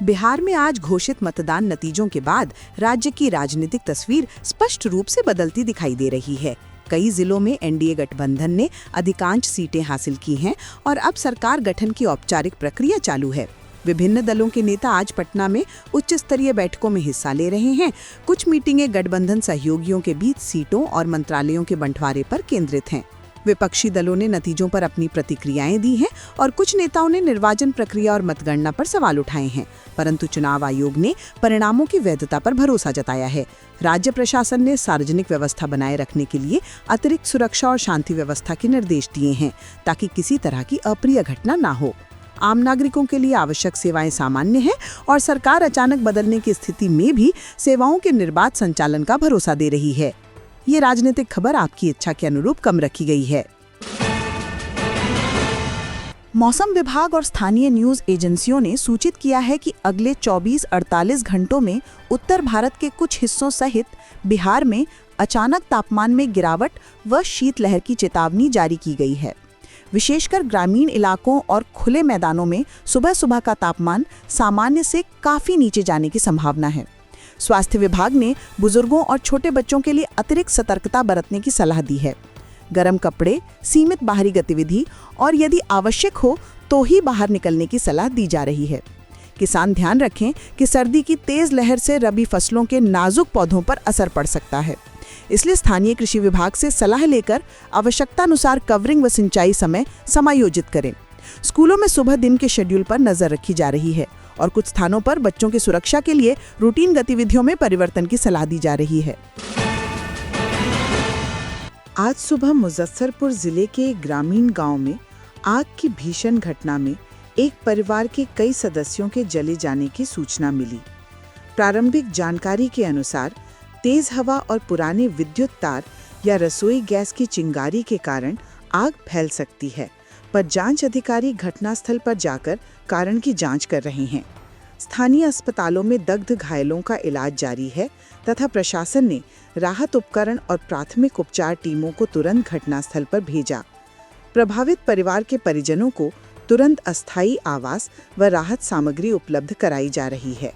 बिहार में आज घोषित मतदान नतीजों के बाद राज्य की राजनीतिक तस्वीर स्पष्ट रूप से बदलती दिखाई दे रही है। कई जिलों में एनडीए गठबंधन ने अधिकांश सीटें हासिल की हैं और अब सरकार गठन की औपचारिक प्रक्रिया चालू है। विभिन्न दलों के नेता आज पटना में उच्च स्तरीय बैठकों में हिस्सा ले रहे हैं। कुछ मीटिंगें गठबंधन सहयोगियों के बीच सीटों और मंत्रालयों के बंटवारे पर केंद्रित हैं। विपक्षी दलों ने नतीजों पर अपनी प्रतिक्रियाएं दी हैं और कुछ नेताओं ने निर्वाचन प्रक्रिया और मतगणना पर सवाल उठाए हैं, परंतु चुनाव आयोग ने परिणामों की वैधता पर भरोसा जताया है। राज्य प्रशासन ने सार्वजनिक व्यवस्था बनाए रखने के लिए अतिरिक्त सुरक्षा और शांति व्यवस्था के निर्देश दिए हैं, ताकि किसी तरह की अप्रिय घटना न हो। आम नागरिकों के लिए आवश्यक सेवाएं सामान्य हैं और सरकार अचानक बदलने की स्थिति में भी सेवाओं के निर्बाध संचालन का भरोसा दे रही है। ये राजनीतिक खबर आपकी इच्छा के अनुरूप कम रखी गई है। मौसम विभाग और स्थानीय न्यूज एजेंसियों ने सूचित किया है कि अगले 24-48 घंटों में उत्तर भारत के कुछ हिस्सों सहित बिहार में अचानक तापमान में गिरावट व शीतलहर की चेतावनी जारी की गई है। विशेषकर ग्रामीण इलाकों और खुले मैदानों में सुबह सुबह का तापमान सामान्य से काफी नीचे जाने की संभावना है। स्वास्थ्य विभाग ने बुजुर्गों और छोटे बच्चों के लिए अतिरिक्त सतर्कता बरतने की सलाह दी है। गर्म कपड़े, सीमित बाहरी गतिविधि और यदि आवश्यक हो तो ही बाहर निकलने की सलाह दी जा रही है। किसान ध्यान रखें कि सर्दी की तेज लहर से रबी फसलों के नाजुक पौधों पर असर पड़ सकता है, इसलिए स्थानीय कृषि विभाग से सलाह लेकर आवश्यकतानुसार कवरिंग व सिंचाई समय समायोजित करें। स्कूलों में सुबह दिन के शेड्यूल पर नजर रखी जा रही है और कुछ स्थानों पर बच्चों की सुरक्षा के लिए रूटीन गतिविधियों में परिवर्तन की सलाह दी जा रही है। आज सुबह मुजफ्फरपुर जिले के एक ग्रामीण गांव में आग की भीषण घटना में एक परिवार के कई सदस्यों के जले जाने की सूचना मिली। प्रारंभिक जानकारी के अनुसार तेज हवा और पुराने विद्युत तार या रसोई गैस की चिंगारी के कारण आग फैल सकती है, पर जांच अधिकारी घटनास्थल पर जाकर कारण की जांच कर रहे हैं। स्थानीय अस्पतालों में दग्ध घायलों का इलाज जारी है तथा प्रशासन ने राहत उपकरण और प्राथमिक उपचार टीमों को तुरंत घटनास्थल पर भेजा। प्रभावित परिवार के परिजनों को तुरंत अस्थायी आवास व राहत सामग्री उपलब्ध कराई जा रही है।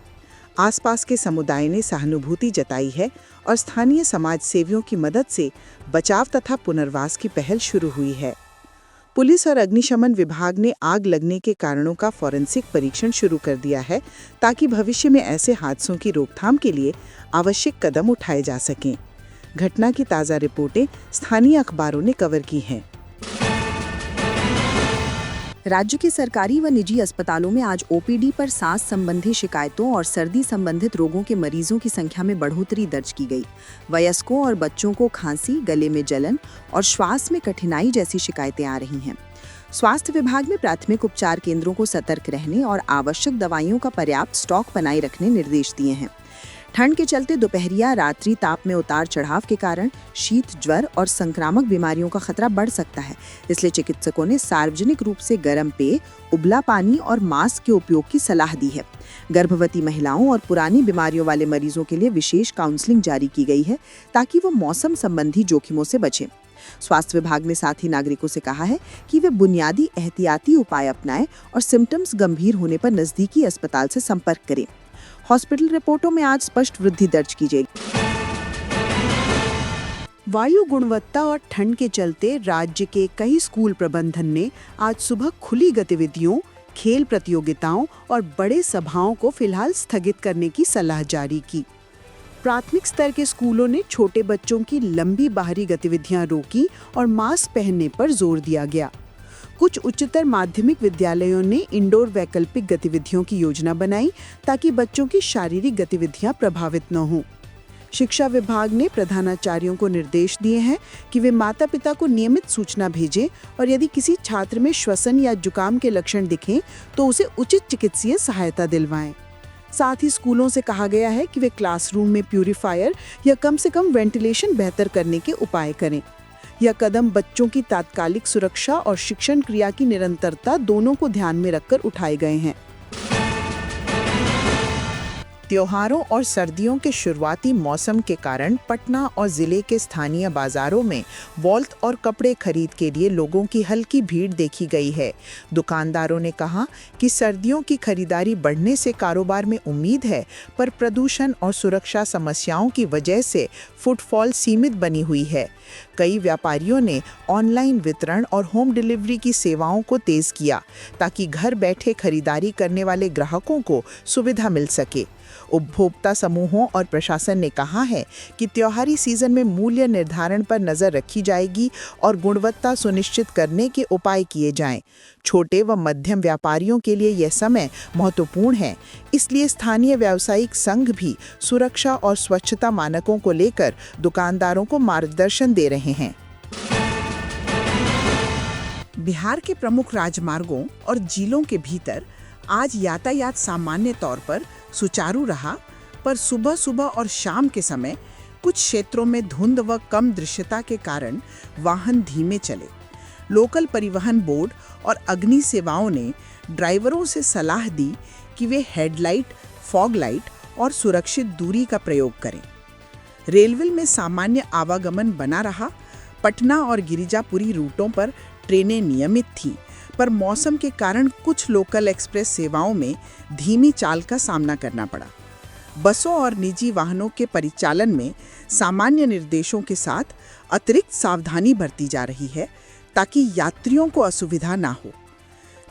आसपास के समुदाय ने सहानुभूति जताई है और स्थानीय समाज सेवियों की मदद से बचाव तथा पुनर्वास की पहल शुरू हुई है। पुलिस और अग्निशमन विभाग ने आग लगने के कारणों का फॉरेंसिक परीक्षण शुरू कर दिया है, ताकि भविष्य में ऐसे हादसों की रोकथाम के लिए आवश्यक कदम उठाए जा सकें। घटना की ताज़ा रिपोर्टें स्थानीय अखबारों ने कवर की हैं। राज्य के सरकारी व निजी अस्पतालों में आज ओपीडी पर सांस संबंधी शिकायतों और सर्दी संबंधित रोगों के मरीजों की संख्या में बढ़ोतरी दर्ज की गई। वयस्कों और बच्चों को खांसी, गले में जलन और श्वास में कठिनाई जैसी शिकायतें आ रही हैं। स्वास्थ्य विभाग ने प्राथमिक उपचार केंद्रों को सतर्क रहने और आवश्यक दवाइयों का पर्याप्त स्टॉक बनाए रखने निर्देश दिए हैं। ठंड के चलते दोपहरिया रात्रि ताप में उतार चढ़ाव के कारण शीत, ज्वर और संक्रामक बीमारियों का खतरा बढ़ सकता है, इसलिए चिकित्सकों ने सार्वजनिक रूप से गर्म पेय, उबला पानी और मास्क के उपयोग की सलाह दी है। गर्भवती महिलाओं और पुरानी बीमारियों वाले मरीजों के लिए विशेष काउंसलिंग जारी की गई है, ताकि वो मौसम संबंधी जोखिमों से बचें। स्वास्थ्य विभाग ने साथ ही नागरिकों से कहा है कि वे बुनियादी एहतियाती उपाय अपनाएं और सिम्टम्स गंभीर होने पर नजदीकी अस्पताल से संपर्क करें। हॉस्पिटल रिपोर्टों में आज स्पष्ट वृद्धि दर्ज की गई। वायु गुणवत्ता और ठंड के चलते राज्य के कई स्कूल प्रबंधन ने आज सुबह खुली गतिविधियों, खेल प्रतियोगिताओं और बड़े सभाओं को फिलहाल स्थगित करने की सलाह जारी की। प्राथमिक स्तर के स्कूलों ने छोटे बच्चों की लंबी बाहरी गतिविधियां रोकी और मास्क पहनने पर जोर दिया गया। कुछ उच्चतर माध्यमिक विद्यालयों ने इंडोर वैकल्पिक गतिविधियों की योजना बनाई, ताकि बच्चों की शारीरिक गतिविधियां प्रभावित न हों। शिक्षा विभाग ने प्रधानाचार्यों को निर्देश दिए हैं कि वे माता-पिता को नियमित सूचना भेजें और यदि किसी छात्र में श्वसन या जुकाम के लक्षण दिखें तो उसे उचित चिकित्सीय सहायता दिलवाएं। साथ ही स्कूलों से कहा गया है कि वे क्लासरूम में प्यूरिफायर या कम से कम वेंटिलेशन बेहतर करने के उपाय करें। यह कदम बच्चों की तात्कालिक सुरक्षा और शिक्षण क्रिया की निरंतरता दोनों को ध्यान में रखकर उठाए गए हैं। त्योहारों और सर्दियों के शुरुआती मौसम के कारण पटना और जिले के स्थानीय बाजारों में वॉल्ट और कपड़े खरीद के लिए लोगों की हल्की भीड़ देखी गई है। दुकानदारों ने कहा कि सर्दियों की खरीदारी बढ़ने से कारोबार में उम्मीद है, पर प्रदूषण और सुरक्षा समस्याओं की वजह से फुटफॉल सीमित बनी हुई है। कई व्यापारियों ने ऑनलाइन वितरण और होम डिलीवरी की सेवाओं को तेज किया, ताकि घर बैठे खरीदारी करने वाले ग्राहकों को सुविधा मिल सके। उपभोक्ता समूहों और प्रशासन ने कहा है कि त्योहारी सीजन में मूल्य निर्धारण पर नजर रखी जाएगी और गुणवत्ता सुनिश्चित करने के उपाय किए जाएं। छोटे व मध्यम व्यापारियों के लिए यह समय महत्वपूर्ण है, इसलिए स्थानीय व्यावसायिक संघ भी सुरक्षा और स्वच्छता मानकों को लेकर दुकानदारों को मार्गदर्शन दे रहे हैं। बिहार के प्रमुख राजमार्गों और जिलों के भीतर आज यातायात सामान्य तौर पर सुचारू रहा, पर सुबह सुबह और शाम के समय कुछ क्षेत्रों में धुंध व कम दृश्यता के कारण वाहन धीमे चले। लोकल परिवहन बोर्ड और अग्नि सेवाओं ने ड्राइवरों से सलाह दी कि वे हेडलाइट, फॉग लाइट और सुरक्षित दूरी का प्रयोग करें। रेलवे में सामान्य आवागमन बना रहा। पटना और गिरिजापुरी रूटों पर ट्रेनें नियमित थीं, पर मौसम के कारण कुछ लोकल एक्सप्रेस सेवाओं में धीमी चाल का सामना करना पड़ा। बसों और निजी वाहनों के परिचालन में सामान्य निर्देशों के साथ अतिरिक्त सावधानी बरती जा रही है, ताकि यात्रियों को असुविधा ना हो।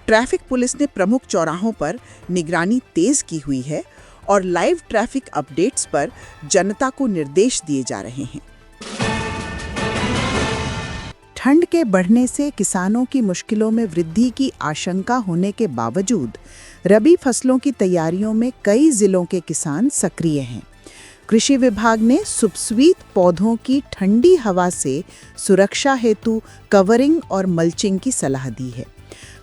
ट्रैफिक पुलिस ने प्रमुख चौराहों पर निगरानी तेज की हुई है और लाइव ट्रैफिक अपडेट्स पर जनता को निर्देश दिए जा रहे हैं। ठंड के बढ़ने से किसानों की मुश्किलों में वृद्धि की आशंका होने के बावजूद रबी फसलों की तैयारियों में कई जिलों के किसान सक्रिय हैं। कृषि विभाग ने सुपस्वीत पौधों की ठंडी हवा से सुरक्षा हेतु कवरिंग और मल्चिंग की सलाह दी है।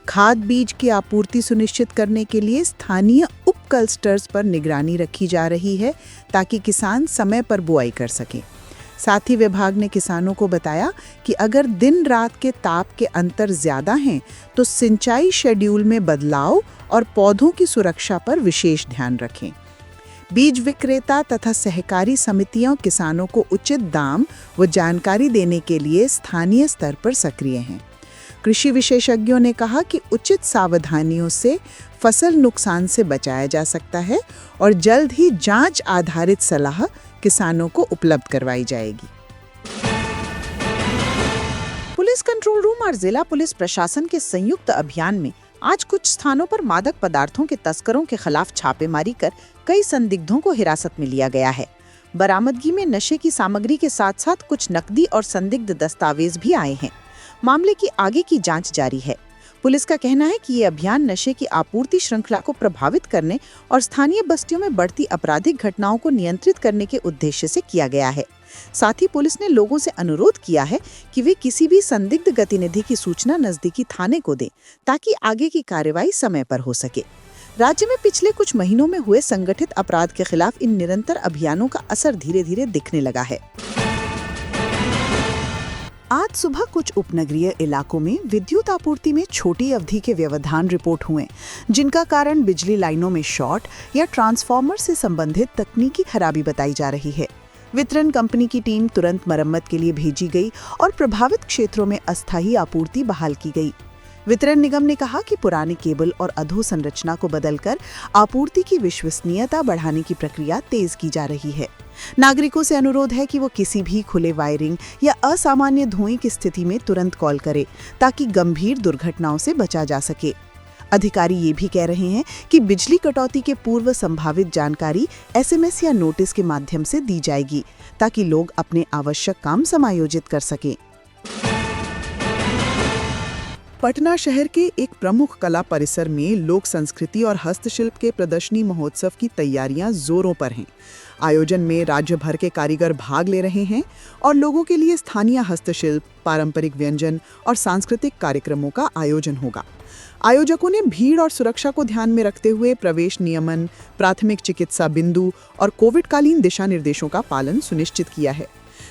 खाद बीज की आपूर्ति सुनिश्चित करने के लिए स्थानीय उप क्लस्टर्स पर निगरानी रखी जा रही है, ताकि किसान समय पर बुआई कर सकें। साथ ही विभाग ने किसानों को बताया कि अगर दिन रात के ताप के अंतर ज्यादा हैं, तो सिंचाई शेड्यूल में बदलाव और पौधों की सुरक्षा पर विशेष ध्यान रखें। बीज विक्रेता तथा सहकारी समितियां किसानों को उचित दाम व जानकारी देने के लिए स्थानीय स्तर पर सक्रिय हैं। कृषि विशेषज्ञों ने कहा कि उचित सावधानियों से फसल नुकसान से बचाया जा सकता है और जल्द ही जांच आधारित सलाह किसानों को उपलब्ध करवाई जाएगी। पुलिस कंट्रोल रूम और जिला पुलिस प्रशासन के संयुक्त अभियान में आज कुछ स्थानों पर मादक पदार्थों के तस्करों के खिलाफ छापेमारी कर कई संदिग्धों को हिरासत में लिया गया है। बरामदगी में नशे की सामग्री के साथ साथ कुछ नकदी और संदिग्ध दस्तावेज भी आए हैं। मामले की आगे की जांच जारी है। पुलिस का कहना है कि ये अभियान नशे की आपूर्ति श्रृंखला को प्रभावित करने और स्थानीय बस्तियों में बढ़ती आपराधिक घटनाओं को नियंत्रित करने के उद्देश्य से किया गया है। साथ ही पुलिस ने लोगों से अनुरोध किया है कि वे किसी भी संदिग्ध गतिविधि की सूचना नजदीकी थाने को दें, ताकि आगे की कार्रवाई समय पर हो सके। राज्य में पिछले कुछ महीनों में हुए संगठित अपराध के खिलाफ इन निरंतर अभियानों का असर धीरे धीरे दिखने लगा है। आज सुबह कुछ उपनगरीय इलाकों में विद्युत आपूर्ति में छोटी अवधि के व्यवधान रिपोर्ट हुए, जिनका कारण बिजली लाइनों में शॉर्ट या ट्रांसफार्मर से संबंधित तकनीकी खराबी बताई जा रही है। वितरण कंपनी की टीम तुरंत मरम्मत के लिए भेजी गई और प्रभावित क्षेत्रों में अस्थायी आपूर्ति बहाल की गई। वितरण निगम ने कहा कि पुराने केबल और अधोसंरचना को बदलकर आपूर्ति की विश्वसनीयता बढ़ाने की प्रक्रिया तेज की जा रही है। नागरिकों से अनुरोध है कि वो किसी भी खुले वायरिंग या असामान्य धुएं की स्थिति में तुरंत कॉल करें, ताकि गंभीर दुर्घटनाओं से बचा जा सके। अधिकारी ये भी कह रहे हैं कि बिजली कटौती के पूर्व संभावित जानकारी SMS या नोटिस के माध्यम से दी जाएगी, ताकि लोग अपने आवश्यक काम समायोजित कर सकें। पटना शहर के एक प्रमुख कला परिसर में लोक संस्कृति और हस्तशिल्प के प्रदर्शनी महोत्सव की तैयारियां जोरों पर हैं। आयोजन में राज्य भर के कारीगर भाग ले रहे हैं और लोगों के लिए स्थानीय हस्तशिल्प, पारंपरिक व्यंजन और सांस्कृतिक कार्यक्रमों का आयोजन होगा। आयोजकों ने भीड़ और सुरक्षा को ध्यान में रखते हुए प्रवेश नियमन, प्राथमिक चिकित्सा बिंदु और कोविड-कालीन दिशा निर्देशों का पालन सुनिश्चित किया है।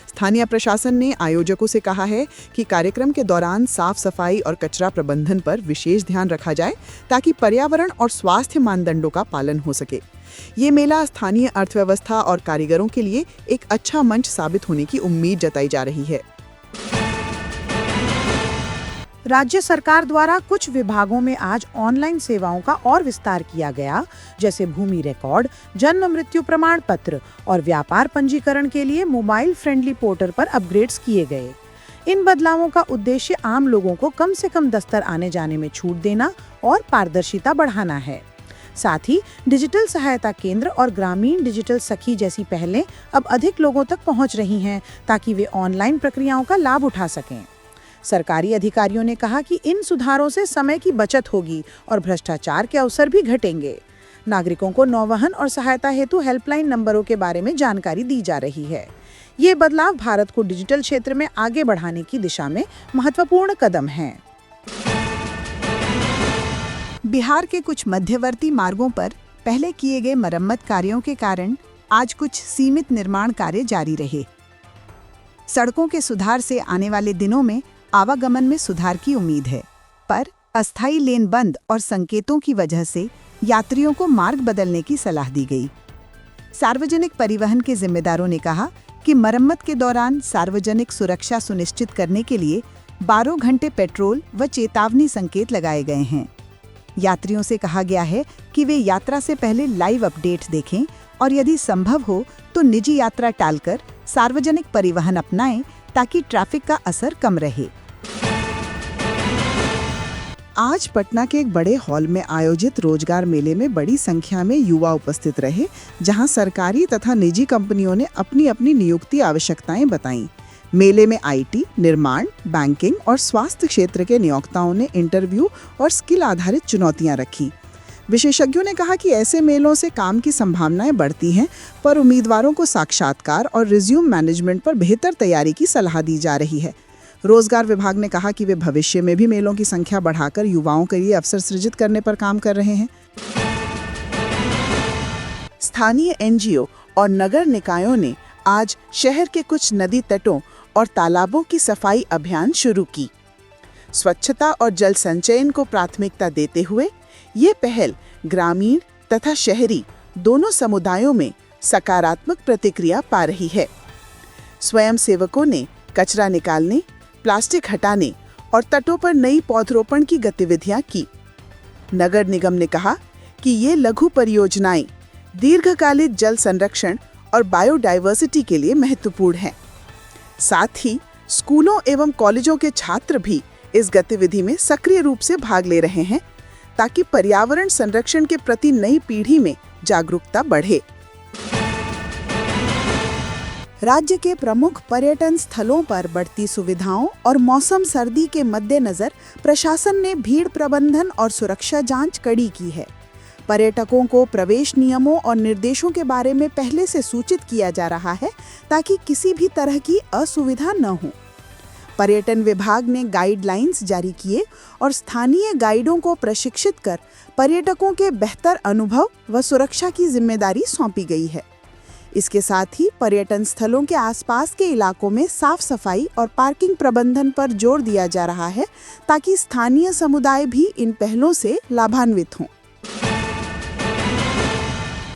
स्थानीय प्रशासन ने आयोजकों से कहा है कि कार्यक्रम के दौरान साफ सफाई और कचरा प्रबंधन पर विशेष ध्यान रखा जाए, ताकि पर्यावरण और स्वास्थ्य मानदंडों का पालन हो सके। ये मेला स्थानीय अर्थव्यवस्था और कारीगरों के लिए एक अच्छा मंच साबित होने की उम्मीद जताई जा रही है। राज्य सरकार द्वारा कुछ विभागों में आज ऑनलाइन सेवाओं का और विस्तार किया गया, जैसे भूमि रिकॉर्ड, जन्म मृत्यु प्रमाण पत्र और व्यापार पंजीकरण के लिए मोबाइल फ्रेंडली पोर्टल पर अपग्रेड्स किए गए। इन बदलावों का उद्देश्य आम लोगों को कम से कम दफ्तर आने जाने में छूट देना और पारदर्शिता बढ़ाना है। साथ ही डिजिटल सहायता केंद्र और ग्रामीण डिजिटल सखी जैसी पहलें अब अधिक लोगों तक पहुंच रही हैं, ताकि वे ऑनलाइन प्रक्रियाओं का लाभ उठा सकें। सरकारी अधिकारियों ने कहा कि इन सुधारों से समय की बचत होगी और भ्रष्टाचार के अवसर भी घटेंगे। नागरिकों को नौवहन और सहायता हेतु हेल्पलाइन नंबरों के बारे में जानकारी दी जा रही है। ये बदलाव भारत को डिजिटल क्षेत्र में आगे बढ़ाने की दिशा में महत्वपूर्ण कदम हैं। बिहार के कुछ मध्यवर्ती मार्गों पर पहले किए गए मरम्मत कार्यों के कारण आज कुछ सीमित निर्माण कार्य जारी रहे। सड़कों के सुधार से आने वाले दिनों में आवागमन में सुधार की उम्मीद है, पर अस्थायी लेन बंद और संकेतों की वजह से यात्रियों को मार्ग बदलने की सलाह दी गई। सार्वजनिक परिवहन के जिम्मेदारों ने कहा कि मरम्मत के दौरान सार्वजनिक सुरक्षा सुनिश्चित करने के लिए 12 घंटे पेट्रोल व चेतावनी संकेत लगाए गए हैं। यात्रियों से कहा गया है कि वे यात्रा से पहले लाइव अपडेट देखें और यदि संभव हो तो निजी यात्रा टालकर सार्वजनिक परिवहन अपनाएं, ताकि ट्रैफिक का असर कम रहे। आज पटना के एक बड़े हॉल में आयोजित रोजगार मेले में बड़ी संख्या में युवा उपस्थित रहे, जहां सरकारी तथा निजी कंपनियों ने अपनी अपनी नियुक्ति आवश्यकताएं बताईं। मेले में आईटी, निर्माण, बैंकिंग और स्वास्थ्य क्षेत्र के नियोक्ताओं ने इंटरव्यू और स्किल आधारित चुनौतियां रखी। विशेषज्ञों ने कहा कि ऐसे मेलों से काम की संभावनाएं बढ़ती हैं, पर उम्मीदवारों को साक्षात्कार और रिज्यूम मैनेजमेंट पर बेहतर तैयारी की सलाह दी जा रही है। रोजगार विभाग ने कहा कि वे भविष्य में भी मेलों की संख्या बढ़ाकर युवाओं के लिए अवसर सृजित करने पर काम कर रहे हैं। स्थानीय एनजीओ और नगर निकायों ने आज शहर के कुछ नदी तटों और तालाबों की सफाई अभियान शुरू की। स्वच्छता और जल संचयन को प्राथमिकता देते हुए ये पहल ग्रामीण तथा शहरी दोनों समुदायों में सकारात्मक प्रतिक्रिया पा रही है। स्वयंसेवकों ने कचरा निकालने, प्लास्टिक हटाने और तटों पर नई पौधरोपण की गतिविधियां की। नगर निगम ने कहा कि ये लघु परियोजनाएं दीर्घकालिक जल संरक्षण और बायोडायवर्सिटी के लिए महत्वपूर्ण हैं। साथ ही स्कूलों एवं कॉलेजों के छात्र भी इस गतिविधि में सक्रिय रूप से भाग ले रहे हैं, ताकि पर्यावरण संरक्षण के प्रति नई पीढ़ी में जागरूकता बढ़े। राज्य के प्रमुख पर्यटन स्थलों पर बढ़ती सुविधाओं और मौसम सर्दी के मद्देनजर प्रशासन ने भीड़ प्रबंधन और सुरक्षा जांच कड़ी की है। पर्यटकों को प्रवेश नियमों और निर्देशों के बारे में पहले से सूचित किया जा रहा है, ताकि किसी भी तरह की असुविधा न हो। पर्यटन विभाग ने गाइडलाइंस जारी किए और स्थानीय गाइडों को प्रशिक्षित कर पर्यटकों के बेहतर अनुभव व सुरक्षा की जिम्मेदारी सौंपी गई है। इसके साथ ही पर्यटन स्थलों के आसपास के इलाकों में साफ सफाई और पार्किंग प्रबंधन पर जोर दिया जा रहा है, ताकि स्थानीय समुदाय भी इन पहलों से लाभान्वित हों।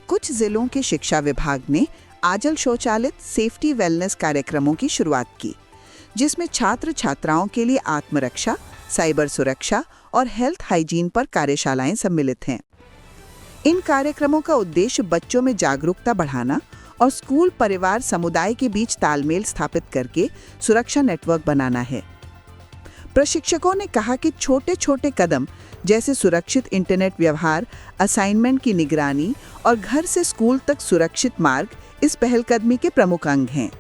कुछ जिलों के शिक्षा विभाग ने आंचल शौचालित सेफ्टी वेलनेस कार्यक्रमों की शुरुआत की, जिसमें छात्र छात्राओं के लिए आत्मरक्षा, साइबर सुरक्षा और हेल्थ हाइजीन पर कार्यशालाएं सम्मिलित हैं। इन कार्यक्रमों का उद्देश्य बच्चों में जागरूकता बढ़ाना और स्कूल, परिवार, समुदाय के बीच तालमेल स्थापित करके सुरक्षा नेटवर्क बनाना है। प्रशिक्षकों ने कहा कि छोटे छोटे कदम जैसे सुरक्षित इंटरनेट व्यवहार, असाइनमेंट की निगरानी और घर से स्कूल तक सुरक्षित मार्ग इस पहलकदमी के प्रमुख अंग हैं।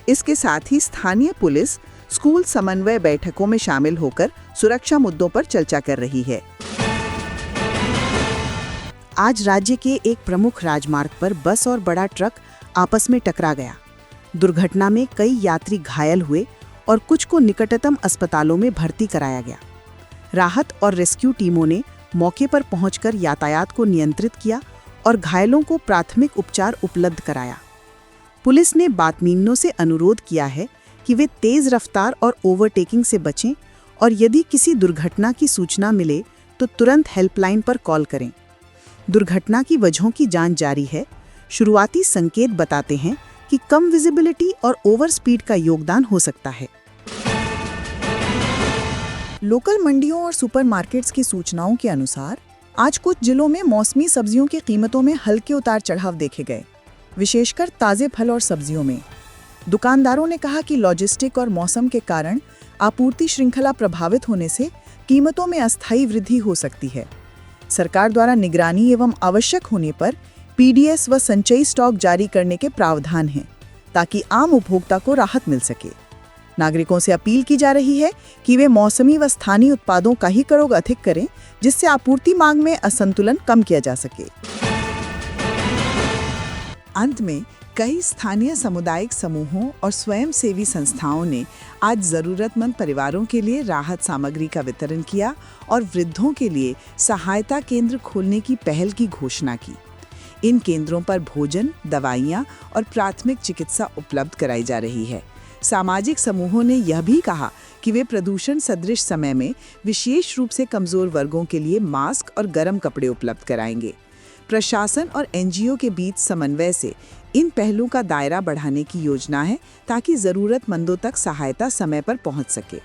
इसके साथ ही स्थानीय पुलिस स्कूल समन्वय बैठकों में शामिल होकर सुरक्षा मुद्दों पर चर्चा कर रही है। आज राज्य के एक प्रमुख राजमार्ग पर बस और बड़ा ट्रक आपस में टकरा गया। दुर्घटना में कई यात्री घायल हुए और कुछ को निकटतम अस्पतालों में भर्ती कराया गया। राहत और रेस्क्यू टीमों ने मौके पर पहुंचकर यातायात को नियंत्रित किया और घायलों को प्राथमिक उपचार उपलब्ध कराया। पुलिस ने बातमीनों से अनुरोध किया है कि वे तेज रफ्तार और ओवरटेकिंग से बचें और यदि किसी दुर्घटना की सूचना मिले तो तुरंत हेल्पलाइन पर कॉल करें। दुर्घटना की वजहों की जांच जारी है। शुरुआती संकेत बताते हैं कि कम विजिबिलिटी और ओवर स्पीड का योगदान हो सकता है। लोकल मंडियों और सुपरमार्केट्स की सूचनाओं के अनुसार आज कुछ जिलों में मौसमी सब्जियों की कीमतों में हल्के उतार चढ़ाव देखे गए, विशेषकर ताज़े फल और सब्जियों में। दुकानदारों ने कहा कि लॉजिस्टिक और मौसम के कारण आपूर्ति श्रृंखला प्रभावित होने से कीमतों में अस्थायी वृद्धि हो सकती है। सरकार द्वारा निगरानी एवं आवश्यक होने पर पीडीएस व संचयी स्टॉक जारी करने के प्रावधान हैं, ताकि आम उपभोक्ता को राहत मिल सके। नागरिकों से अपील की जा रही है कि वे मौसमी व स्थानीय उत्पादों का ही प्रयोग अधिक करें, जिससे आपूर्ति मांग में असंतुलन कम किया जा सके। अंत में कई स्थानीय सामुदायिक समूहों और स्वयंसेवी संस्थाओं ने आज जरूरतमंद परिवारों के लिए राहत सामग्री का वितरण किया और वृद्धों के लिए सहायता केंद्र खोलने की पहल की घोषणा की। इन केंद्रों पर भोजन, दवाइयाँ और प्राथमिक चिकित्सा उपलब्ध कराई जा रही है। सामाजिक समूहों ने यह भी कहा कि वे प्रदूषण सदृश समय में विशेष रूप से कमजोर वर्गों के लिए मास्क और गर्म कपड़े उपलब्ध कराएंगे। प्रशासन और एनजीओ के बीच समन्वय से इन पहलों का दायरा बढ़ाने की योजना है, ताकि जरूरतमंदों तक सहायता समय पर पहुंच सके।